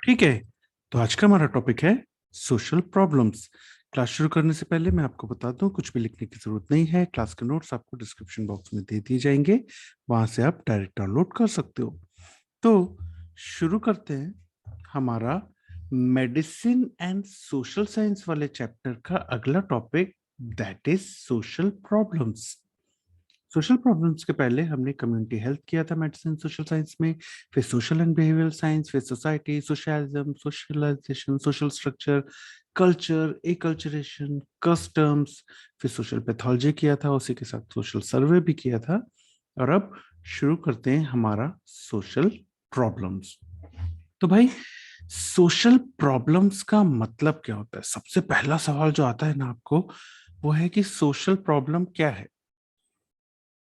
ठीक है। तो आज का हमारा टॉपिक है सोशल प्रॉब्लम्स। क्लास शुरू करने से पहले मैं आपको बता दूं, कुछ भी लिखने की जरूरत नहीं है। क्लास के नोट्स आपको डिस्क्रिप्शन बॉक्स में दे दिए जाएंगे, वहां से आप डायरेक्ट डाउनलोड कर सकते हो। तो शुरू करते हैं हमारा मेडिसिन एंड सोशल साइंस वाले चैप्टर का अगला topic, that is social problems. Social problems के पहले हमने कम्युनिटी हेल्थ किया था मेडिसिन सोशल साइंस में, फिर सोशल एंड बिहेवियरल साइंस, फिर society, socialism, socialisation, social structure, culture, acculturation, customs, फिर सोशल पैथोलॉजी किया था, उसी के साथ सोशल सर्वे भी किया था। और अब शुरू करते हैं हमारा सोशल प्रॉब्लम्स। तो भाई, सोशल प्रॉब्लम्स का मतलब क्या होता है? सबसे पहला सवाल जो आता है ना आपको, वो है कि सोशल प्रॉब्लम क्या है।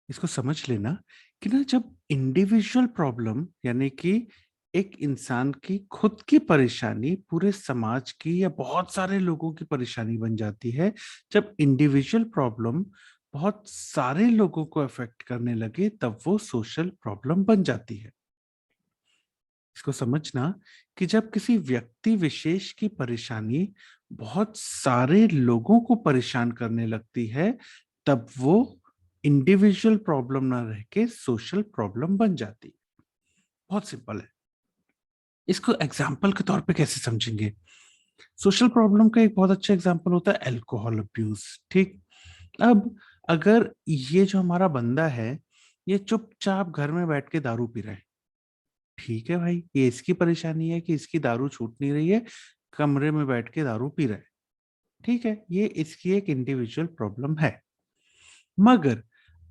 इसको समझ लेना कि ना, जब इंडिविजुअल प्रॉब्लम यानी कि एक इंसान की खुद की परेशानी पूरे समाज की या बहुत सारे लोगों की परेशानी बन जाती है, जब इंडिविजुअल प्रॉब्लम बहुत सारे लोगों को अफेक्ट करने लगे, तब वो सोशल प्रॉब्लम बन जाती है। इसको समझना कि जब किसी व्यक्ति विशेष की परेशानी बहुत सारे लोगों को परेशान करने लगती है, तब वो इंडिविजुअल प्रॉब्लम ना रह के सोशल प्रॉब्लम बन जाती है। बहुत सिंपल है। इसको एग्जाम्पल के तौर पे कैसे समझेंगे? सोशल प्रॉब्लम का एक बहुत अच्छा एग्जाम्पल होता है अल्कोहल अब्यूज। ठीक। अब अगर ये जो हमारा बंदा है, ये चुपचाप घर में बैठ के दारू पी रहा है, ठीक है भाई, ये इसकी परेशानी है कि इसकी दारू छूट नहीं रही है, कमरे में बैठ के दारू पी रहा है, ठीक है, ये इसकी एक इंडिविजुअल प्रॉब्लम है। मगर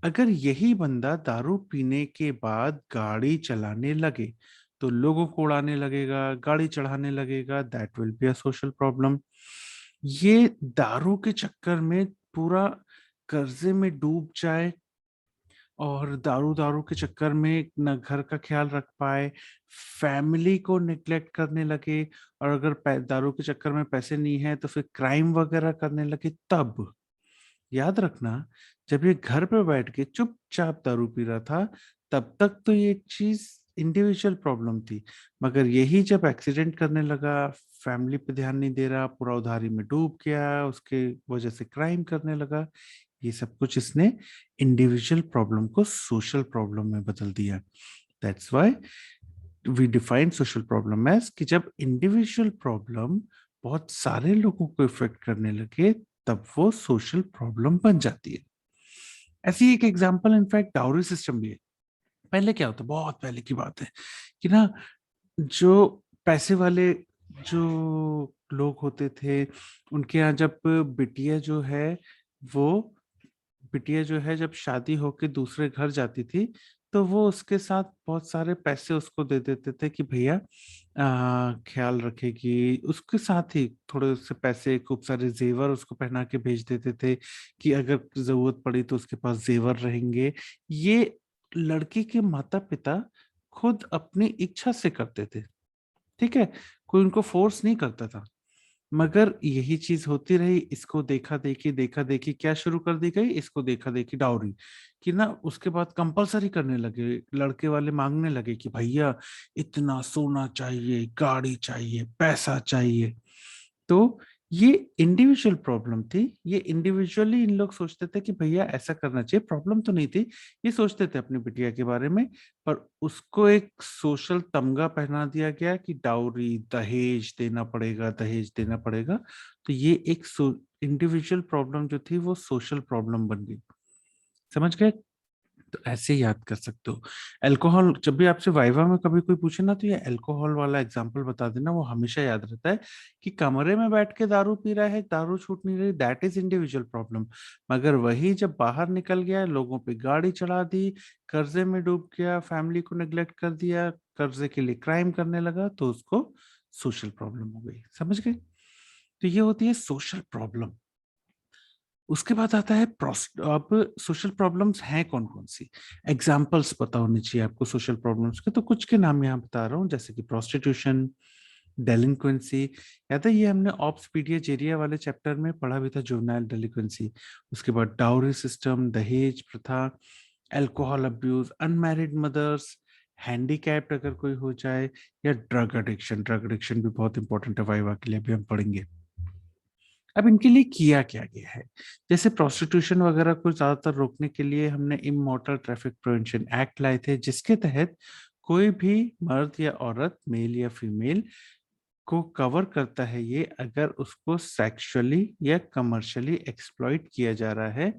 अगर यही बंदा दारू पीने के बाद गाड़ी चलाने लगे, तो लोगों को उड़ाने लगेगा, गाड़ी चढ़ाने लगेगा, that will be a social problem. ये दारू के चक्कर में पूरा कर्जे में डूब जाए, और दारू दारू के चक्कर में न घर का ख्याल रख पाए, फैमिली को निग्लेक्ट करने लगे, और अगर दारू के चक्कर में पैसे नहीं है तो फिर क्राइम वगैरह करने लगे, तब याद रखना, जब ये घर पे बैठ के चुपचाप दारू पी रहा था, तब तक तो ये चीज इंडिविजुअल प्रॉब्लम थी। मगर यही जब एक्सीडेंट करने लगा, फैमिली पे ध्यान नहीं दे रहा, पूरा उधारी में डूब गया, उसके वजह से क्राइम करने लगा, ये सब कुछ इसने इंडिविजुअल प्रॉब्लम को सोशल प्रॉब्लम में बदल दिया। That's why we define social problem as कि जब इंडिविजुअल प्रॉब्लम बहुत सारे लोगों को इफेक्ट करने लगे, तब वो सोशल प्रॉब्लम बन जाती है। ऐसी एक एग्जांपल इनफैक्ट डाउरी सिस्टम भी है। पहले क्या होता, बहुत पहले की बात है कि ना, जो पैसे वाले जो लोग होते थे, उनके यहाँ जब बिटिया जो है, वो बिटिया जो है जब शादी होके दूसरे घर जाती थी, तो वो उसके साथ बहुत सारे पैसे उसको दे देते थे कि भैया ख्याल रखेगी, उसके साथ ही थोड़े से पैसे, खूब सारे जेवर उसको पहना के भेज देते थे कि अगर जरूरत पड़ी तो उसके पास जेवर रहेंगे। ये लड़की के माता पिता खुद अपनी इच्छा से करते थे, ठीक है, कोई उनको फोर्स नहीं करता था। मगर यही चीज होती रही, इसको देखा देखी क्या शुरू कर दी गई, इसको देखा देखी डाउरी, कि ना उसके बाद कंपलसरी करने लगे, लड़के वाले मांगने लगे कि भैया इतना सोना चाहिए, गाड़ी चाहिए, पैसा चाहिए। तो ये इंडिविजुअल प्रॉब्लम थी, ये इंडिविजुअली इन लोग सोचते थे कि भैया ऐसा करना चाहिए, प्रॉब्लम तो नहीं थी, ये सोचते थे अपनी बिटिया के बारे में। पर उसको एक सोशल तमगा पहना दिया गया कि डाउरी, दहेज देना पड़ेगा, दहेज देना पड़ेगा। तो ये एक इंडिविजुअल प्रॉब्लम जो थी वो सोशल प्रॉब्लम बन गई। समझ गए? तो ऐसे याद कर सकते हो। अल्कोहल, जब भी आपसे वाइवा में कभी कोई पूछे ना, तो ये अल्कोहल वाला एग्जांपल बता देना, वो हमेशा याद रहता है कि कमरे में बैठ के दारू पी रहा है, दारू छूट नहीं रही, दैट इज इंडिविजुअल प्रॉब्लम। मगर वही जब बाहर निकल गया, लोगों पे गाड़ी चढ़ा दी, कर्जे में डूब गया, फैमिली को नेग्लेक्ट कर दिया, कर्जे के लिए क्राइम करने लगा, तो उसको सोशल प्रॉब्लम हो गई। समझ गए? तो ये होती है सोशल प्रॉब्लम। उसके बाद आता है अब सोशल प्रॉब्लम्स हैं कौन कौन सी, एग्जाम्पल्स पता होने चाहिए आपको सोशल प्रॉब्लम्स के। तो कुछ के नाम यहाँ बता रहा हूँ, जैसे कि प्रोस्टिट्यूशन, डेलिंक्वेंसी। याद है, ये हमने ऑप्स पीडिया एरिया वाले चैप्टर में पढ़ा भी था, जुवेनाइल डेलिक्वेंसी। उसके बाद डाउरी सिस्टम, दहेज प्रथा, alcohol abuse, unmarried mothers, handicapped अगर कोई हो जाए, या ड्रग एडिक्शन। ड्रग एडिक्शन भी बहुत इंपॉर्टेंट है वाइवा के लिए, अभी हम पढ़ेंगे। अब इनके लिए किया क्या गया है, जैसे प्रोस्टिट्यूशन वगैरह को ज्यादातर रोकने के लिए हमने इमोरटल ट्रैफिक प्रिवेंशन एक्ट लाए थे, जिसके तहत कोई भी मर्द या औरत, मेल या फीमेल, को कवर करता है ये, अगर उसको सेक्सुअली या कमर्शियली एक्सप्लॉइट किया जा रहा है,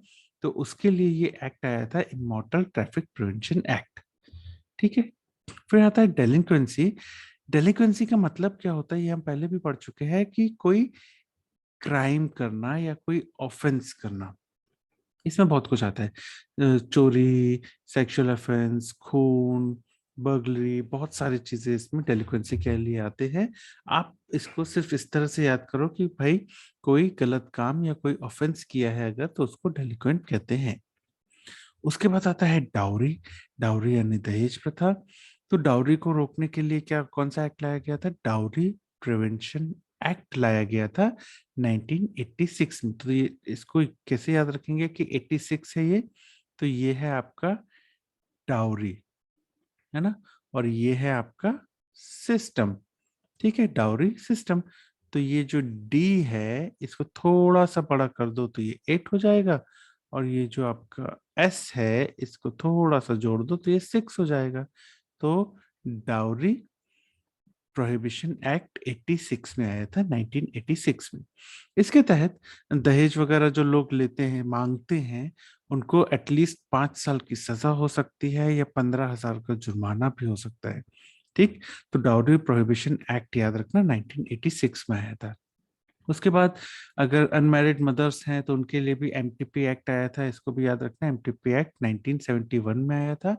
तो उसके लिए ये एक्ट आया था, इमोरटल ट्रैफिक प्रिवेंशन एक्ट। ठीक है। फिर आता है डेलिंक्वेंसी। डेलिक्वेंसी का मतलब क्या होता है, ये हम पहले भी पढ़ चुके हैं, कि कोई क्राइम करना या कोई ऑफेंस करना। इसमें बहुत कुछ आता है, चोरी, सेक्सुअल ऑफेंस, खून, बर्गलरी, बहुत सारी चीजें इसमें डेलिक्वेंसी के लिए आते हैं। आप इसको सिर्फ इस तरह से याद करो कि भाई कोई गलत काम या कोई ऑफेंस किया है अगर, तो उसको डेलिक्वेंट कहते हैं। उसके बाद आता है डाउरी। डाउरी यानी दहेज प्रथा। तो डाउरी को रोकने के लिए क्या, कौन सा एक्ट लाया गया था, डाउरी प्रिवेंशन एक्ट लाया गया था 1986 में। तो ये इसको कैसे याद रखेंगे कि 86 है ये, तो ये है आपका डाउरी, है ना, और ये है आपका सिस्टम। ठीक है, डाउरी सिस्टम। तो ये जो डी है इसको थोड़ा सा बड़ा कर दो तो ये 8 हो जाएगा, और ये जो आपका एस है इसको थोड़ा सा जोड़ दो तो ये 6 हो जाएगा। तो डाउरी प्रोहिबिशन एक्ट 86 में आया था, 1986 में। इसके तहत दहेज वगैरह जो लोग लेते हैं, मांगते हैं, उनको एटलीस्ट 5 साल की सजा हो सकती है, या 15,000 का जुर्माना भी हो सकता है। ठीक। तो डाउरी प्रोहिबिशन एक्ट याद रखना 1986 में आया था। उसके बाद अगर अनमैरिड मदर्स हैं तो उनके लिए भी एमटीपी एक्ट आया था, इसको भी याद रखना, एमटीपी एक्ट 1971 में आया था।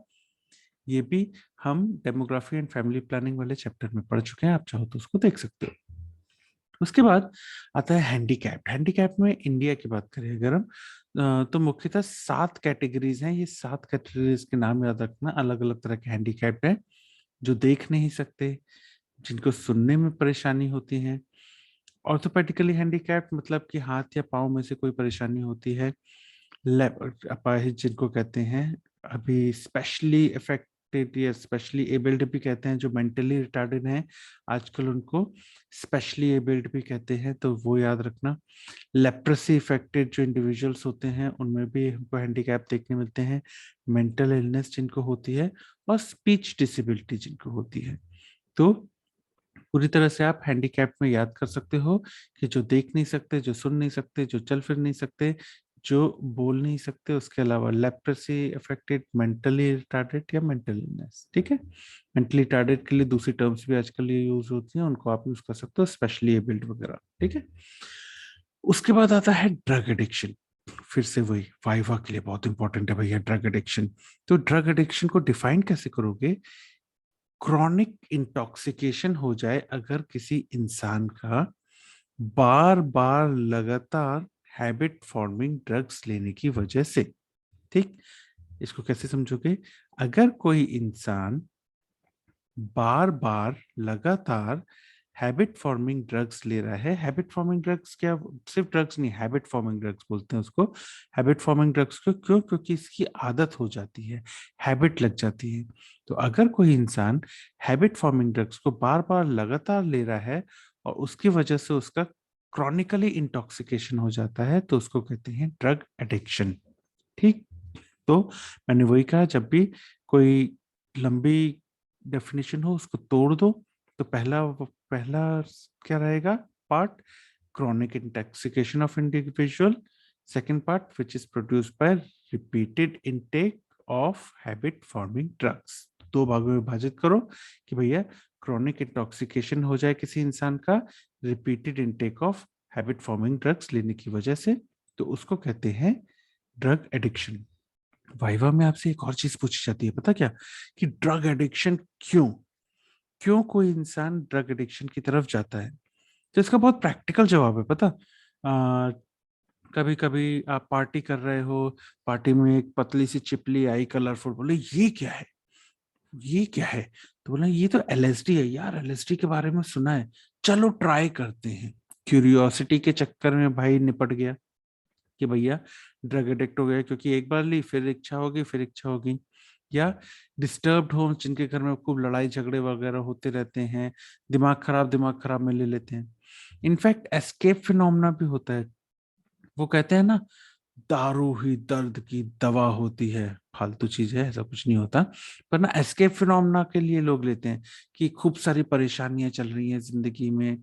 ये भी हम डेमोग्राफी एंड फैमिली प्लानिंग वाले चैप्टर में पढ़ चुके हैं, आप चाहो तो उसको देख सकते हो। उसके बाद आता है हैंडीकैप। हैंडीकैप में इंडिया की बात करें अगर हम, तो मुख्यतः 7 कैटेगरीज हैं। ये 7 कैटेगरीज के नाम याद रखना, अलग अलग तरह के हैंडीकैप हैं। जो देख नहीं सकते, जिनको सुनने में परेशानी होती है, ऑर्थोपेडिकली हैंडीकैप्ड मतलब कि हाथ या पाँव में से कोई परेशानी होती है, अपाहिज जिनको कहते हैं, अभी स्पेशली अफेक्टेड या स्पेशली एबल्ड भी कहते हैं, जो मेंटली रिटार्डेड हैं आजकल उनको स्पेशली एबल्ड भी कहते हैं, तो वो याद रखना। लेप्रेसी इफेक्टेड जो इंडिविजुअल्स होते हैं उनमें भी हमको हैंडीकैप देखने मिलते हैं, मेंटल इलनेस जिनको होती है, और स्पीच डिसेबिलिटी जिनको होती है। तो पूरी तरह से आप हैंडीकैप में याद कर सकते हो कि जो देख नहीं सकते, जो सुन नहीं सकते, जो चल फिर नहीं सकते, जो बोल नहीं सकते, उसके अलावा लेप्रेसी अफेक्टेड, मेंटली रिटार्डेड या मेंटल इलनेस। ठीक है। मेंटली रिटार्डेड के लिए दूसरी टर्म्स भी आजकल ये यूज होती हैं, उनको आप यूज कर सकते हो, स्पेशली एबल्ड वगैरह। ठीक है। उसके बाद आता है ड्रग एडिक्शन। फिर से वही वाइवा के लिए बहुत इंपॉर्टेंट है भैया, ड्रग एडिक्शन। तो ड्रग एडिक्शन को डिफाइन कैसे करोगे, क्रॉनिक इंटॉक्सिकेशन हो जाए अगर किसी इंसान का बार बार लगातार हैबिट फॉर्मिंग ड्रग्स लेने की वजह से। ठीक। इसको कैसे समझोगे, अगर कोई इंसान बार बार लगातार हैबिट फॉर्मिंग ड्रग्स ले रहा है, हैबिट फॉर्मिंग ड्रग्स क्या, सिर्फ ड्रग्स नहीं, हैबिट फॉर्मिंग ड्रग्स बोलते हैं उसको। हैबिट फॉर्मिंग ड्रग्स को क्यों, क्योंकि इसकी आदत हो जाती है, हैबिट लग जाती है। तो अगर कोई इंसान हैबिट फॉर्मिंग ड्रग्स को बार बार लगातार ले रहा है और उसकी वजह से उसका क्रॉनिकली इंटॉक्सिकेशन हो जाता है, तो उसको कहते हैं ड्रग एडिक्शन। ठीक। तो मैंने वही कहा, जब भी कोई लंबी डेफिनेशन हो उसको तोड़ दो। तो पहला पहला क्या रहेगा part, chronic intoxication of individual. Second part which is produced by repeated intake of habit forming drugs. दो भागों में विभाजित करो कि भैया क्रॉनिक इंटॉक्सिकेशन हो जाए किसी इंसान का repeated intake of habit forming drugs लेने की वजह से, तो उसको कहते हैं ड्रग एडिक्शन। वाइवा में आपसे एक और चीज पूछी जाती है, पता क्या, कि ड्रग एडिक्शन क्यों, क्यों कोई इंसान ड्रग एडिक्शन की तरफ जाता है। तो इसका बहुत प्रैक्टिकल जवाब है, पता। कभी कभी आप पार्टी कर रहे हो, पार्टी में एक पतली सी चिपली आई कलरफुल, बोले ये क्या है, ये क्या है, तो बोला ये तो एलएसडी है यार, एलएसडी के बारे में सुना है, चलो ट्राई करते हैं। क्यूरियोसिटी के चक्कर में भाई निपट गया कि भैया ड्रग एडिक्ट हो गया, क्योंकि एक बार ली फिर इच्छा होगी, फिर इच्छा होगी। या डिस्टर्ब्ड होम्स, जिनके घर में खूब लड़ाई झगड़े वगैरह होते रहते हैं, दिमाग खराब में ले लेते हैं। इनफैक्ट एस्केप फिनोमेना भी होता है। वो कहते हैं ना, दारू ही दर्द की दवा होती है, फालतू चीज है, ऐसा कुछ नहीं होता। पर ना एस्केप फिनोमेना के लिए लोग लेते हैं कि खूब सारी परेशानियां चल रही हैं जिंदगी में,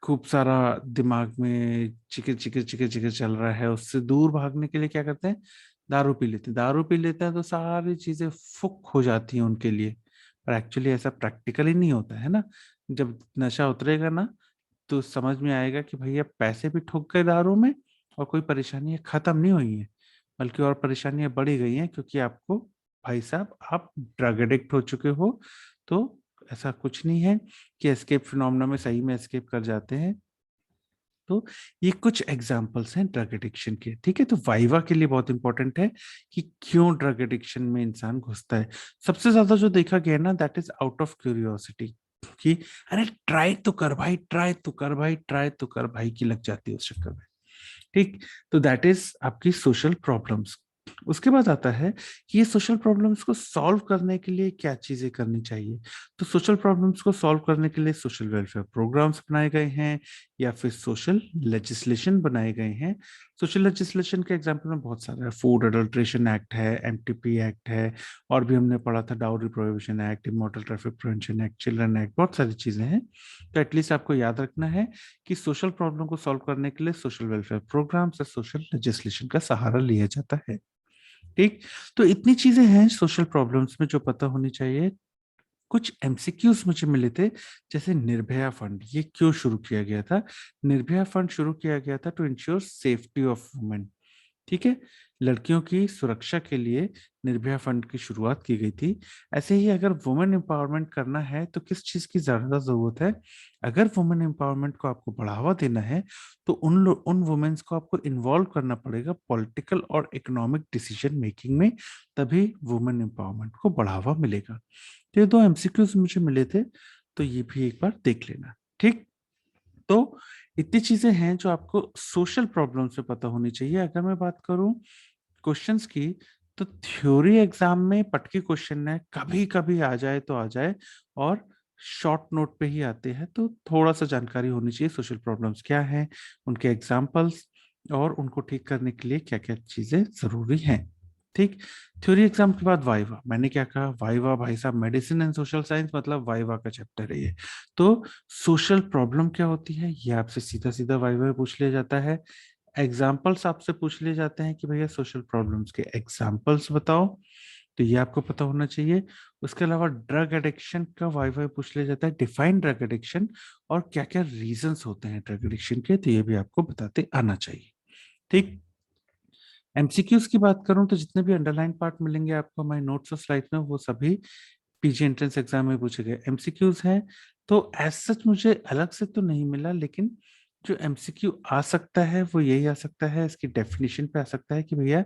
खूब सारा दिमाग में चिकर चिकर चिकर चिकर चल रहा है, उससे दूर भागने के लिए क्या करते हैं, दारू पी लेते हैं। दारू पी लेते हैं तो सारी चीजें फुक हो जाती हैं उनके लिए। पर एक्चुअली ऐसा प्रैक्टिकली नहीं होता है ना। जब नशा उतरेगा ना, तो समझ में आएगा कि भैया पैसे भी ठुक गए दारू में, और कोई परेशानी खत्म नहीं हुई है, बल्कि और परेशानियां बढ़ी गई हैं, क्योंकि आपको, भाई साहब, आप ड्रग एडिक्ट हो चुके हो। तो ऐसा कुछ नहीं है कि एस्केप फिनोमेना में सही में एस्केप कर जाते हैं। तो ये कुछ एग्जांपल्स हैं ड्रग एडिक्शन के, ठीक है। तो वाइवा के लिए बहुत इंपॉर्टेंट है कि क्यों ड्रग एडिक्शन में इंसान घुसता है। सबसे ज्यादा जो देखा गया है ना, that is out of curiosity, कि अरे ट्राई तो कर भाई, ट्राई तो कर भाई, ट्राई तो कर भाई, की लग जाती है उस चक्कर में। ठीक। तो दैट इज आपकी सोशल प्रॉब्लम्स। उसके बाद आता है कि ये सोशल प्रॉब्लम्स को सॉल्व करने के लिए क्या चीजें करनी चाहिए। तो सोशल प्रॉब्लम्स को सॉल्व करने के लिए सोशल वेलफेयर प्रोग्राम्स बनाए गए हैं, या फिर सोशल लेजिस्लेशन बनाए गए हैं। सोशल लेजिस्लेशन के एग्जांपल में बहुत सारे हैं, फूड अडल्ट्रेशन एक्ट है, एमटीपी एक्ट है, और भी हमने पढ़ा था dowry prohibition act, immoral traffic prevention act, children act, बहुत सारी चीजें हैं। तो एटलीस्ट आपको याद रखना है कि सोशल प्रॉब्लम को सॉल्व करने के लिए सोशल वेलफेयर प्रोग्राम्स या सोशल लेजिस्लेशन का सहारा लिया जाता है। ठीक। तो इतनी चीजें हैं सोशल प्रॉब्लम्स में जो पता होनी चाहिए। कुछ एमसीक्यूज मुझे मिले थे, जैसे निर्भया फंड, ये क्यों शुरू किया गया था। निर्भया फंड शुरू किया गया था to ensure safety of women, ठीक है। लड़कियों की सुरक्षा के लिए निर्भया फंड की शुरुआत की गई थी। ऐसे ही अगर वुमेन एम्पावरमेंट करना है तो किस चीज की ज्यादा जरूरत है। अगर वुमेन एम्पावरमेंट को आपको बढ़ावा देना है, तो उन वुमेन्स को आपको इन्वॉल्व करना पड़ेगा पॉलिटिकल और इकोनॉमिक डिसीजन मेकिंग में, तभी वुमेन एम्पावरमेंट को बढ़ावा मिलेगा। तो ये दो एमसीक्यूज मुझे मिले थे, तो ये भी एक बार देख लेना। ठीक। तो इतनी चीजें हैं जो आपको सोशल प्रॉब्लम से पता होनी चाहिए। अगर मैं बात करूं क्वेश्चंस की, तो थ्योरी एग्जाम में पटकी क्वेश्चन है, कभी कभी आ जाए तो आ जाए, और शॉर्ट नोट पे ही आते हैं। तो थोड़ा सा जानकारी होनी चाहिए सोशल प्रॉब्लम्स क्या हैं, उनके एग्जांपल्स, और उनको ठीक करने के लिए क्या क्या चीजें जरूरी हैं। ठीक। थ्योरी एग्जाम के बाद वाइवा, मैंने क्या कहा, वाइवा भाई साहब मेडिसिन एंड सोशल साइंस मतलब वाइवा का चैप्टर है ये। तो सोशल प्रॉब्लम क्या होती है, ये आपसे सीधा सीधा वाइवा में पूछ लिया जाता है। एग्जाम्पल्स आपसे पूछ लिए जाते हैं कि भैया सोशल प्रॉब्लम्स के एग्जाम्पल्स बताओ, तो ये आपको पता होना चाहिए। उसके अलावा ड्रग एडिक्शन का वाई पूछ लिया जाता है, डिफाइन ड्रग एडिक्शन, और क्या क्या रीजंस होते हैं ड्रग एडिक्शन के, तो ये भी आपको बताते आना चाहिए। ठीक। एमसीक्यूज की बात करूं तो जितने भी अंडरलाइन पार्ट मिलेंगे आपको हमारे नोट्स और स्लाइड में, वो सभी पीजी एंट्रेंस एग्जाम में पूछे गए एमसीक्यूज हैं। तो एज सच मुझे अलग से तो नहीं मिला, लेकिन जो एमसीक्यू आ सकता है वो यही आ सकता है, इसकी डेफिनेशन पे आ सकता है कि भैया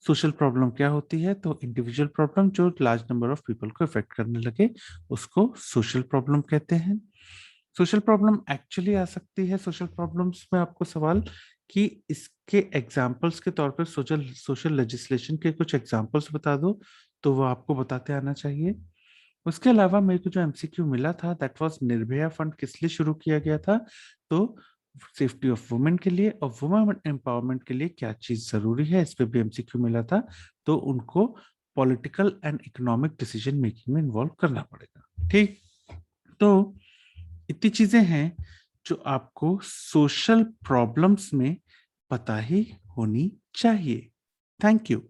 सोशल प्रॉब्लम क्या होती है। तो इंडिविजुअल प्रॉब्लम जो लार्ज नंबर ऑफ पीपल को इफेक्ट करने लगे, उसको सोशल प्रॉब्लम कहते हैं। सोशल प्रॉब्लम एक्चुअली आ सकती है, सोशल प्रॉब्लम्स में आपको सवाल कि इसके एग्जाम्पल्स के तौर पर सोशल सोशल लेजिस्लेशन के कुछ एग्जाम्पल्स बता दो, तो वो आपको बताते आना चाहिए। उसके अलावा मेरे को जो एमसीक्यू मिला था, दैट वाज निर्भया फंड किस लिए शुरू किया गया था। तो सेफ्टी ऑफ वुमेन के लिए, और वुमेन एम्पावरमेंट के लिए क्या चीज जरूरी है, इस पे भी एमसीक्यू मिला था। तो उनको political and economic decision making में इन्वॉल्व करना पड़ेगा। ठीक। तो इतनी चीजें हैं जो आपको सोशल प्रॉब्लम्स में पता ही होनी चाहिए। Thank you.